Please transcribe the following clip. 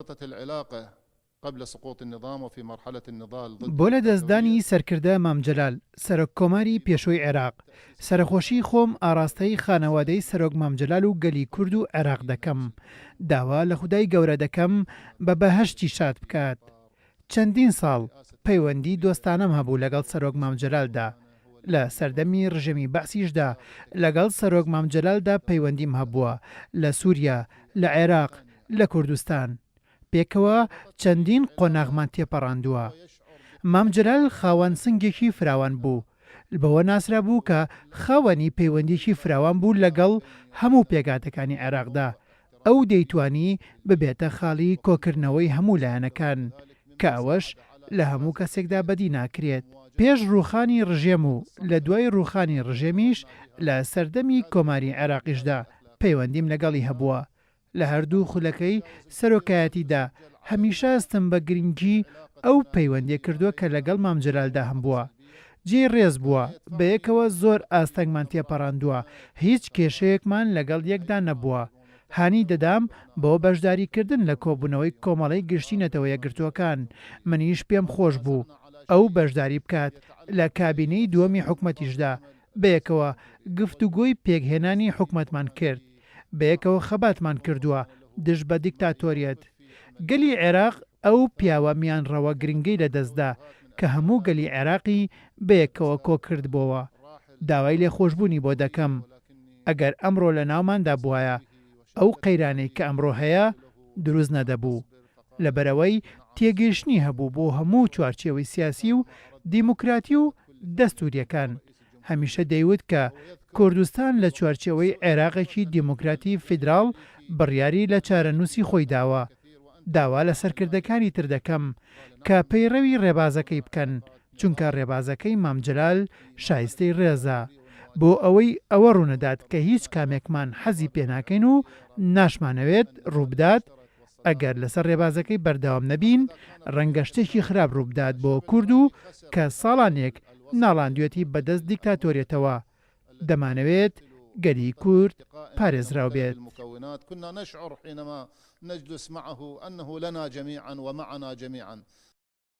انضبطت العلاقة قبل سقوط النظام وفي مرحلة النضال ضد بۆ لە دەستدانی سەرکردە مامجلال سەرۆک کۆماری پێشووی عێراق سەرخۆشی خۆم ئاراستەی خانەوادەی سەرۆک مامجلال و گەلی کورد و عێراق دەکەم داوا لە خودای گەورە دەکەم بە بەهەشتی شاد بکات چەندین ساڵ پەیوەندی دۆستانەم هەبوو لەگەڵ سەرۆک مامجلالدا لە سەردەمی ڕژێمی بەعسیشدا لەگەڵ سەرۆک مامجلالدا پەیوەندیم هەبووە لە سووریا لە عێراق لە کوردستان پێکەوە چەندین قۆناغمان تێپەڕاندووە مامجلال خاوەن سنگێکی فراوان بوو بەوە ناسرا بوو کە خاوەنی پەیوەندێکی فراوان بوو لەگەڵ هەموو پێگاتەکانی عێراقدا ئەو دەیتوانی ببێتە خاڵی کۆکردنەوەی هەموو لایەنەکان کە ئەوەش لە هەموو کەسێکدا بەدی ناکرێت پێش ڕووخانی ڕژێم و لە دوای ڕووخانی ڕژێمیش لە سەردەمی کۆماری عێراقیشدا پەیوەندیم لەگەڵی هەبووە لە هەردوو خولەکەی سەرۆکایەتیدا هەمیشە ئەستم بە گرنگی ئەو پەیوەندی کردووە کە لەگەڵ مامجلالدا هەم بووە جێ ڕێز بووە بە یەکەوە زۆر ئاستەنگمان تێپەڕاندووە هیچ کێشەیەکمان لەگەڵ یەکدا نەبووە هانی دەدام بۆ بەشداریکردن لە کۆبوونەوەی کۆمەڵی گشتینەتەوە یەکگرتووەکان منیش پێم خۆش بوو ئەو بەشداری بکات لە کابینەی دووەمی حکومەتیشدا بەیەکەوە گفتوگۆی پێکهێنانی حکومەتمان کرد بەیەکەوە خەباتمان کردووە دژ بە دیکتاتۆریەت گەلی عێراق ئەو پیاوە میانڕەوە گرنگەی لەدەستدا کە هەموو گەلی عێراقی بەیەکەوە کۆکردبووەوە داوای لێخۆشببوونی بۆ دەکەم ئەگەر ئەمڕۆ لە ناوماندا بووایە ئەو قەیرانەی کە ئەمڕۆ هەیە دروست نەدەبوو لەبەرەوەی تێگەیشتنی هەبوو بۆ هەموو چوارچێوەی سیاسی و دیموکراتی و دەستوریەکان هەمیشە دەیوت کە کوردستان لە چوارچێوەی عێراقێکی دیموکراتی فیدراڵ بڕیاری لە چارەنووسی خۆی داوە داوا لە سەرکردەکانی تر دەکەم کە پەیڕەوی ڕێبازەکەی بکەن چونکە ڕێبازەکەی مامجلال شایستەی ڕێزە بۆ ئەوەی ئەوە ڕوونەدات کە هیچ کامێکمان حەزی پێناکەین و ناشمانەوێت ڕووبدات ئەگەر لەسەر ڕێبازەکەی بەردەوام نەبین ڕەنگە شتێکی خراپ ڕووبدات بۆ کورد و کە ساڵانێک ناڵاندوێتی بەدەست دیکتاتۆریەتەوە دەمانەوێت گەلی کورد پارێزراو بێت كنا نشعر حينما نجلس معه أنه لنا جميعا ومعنا جميعا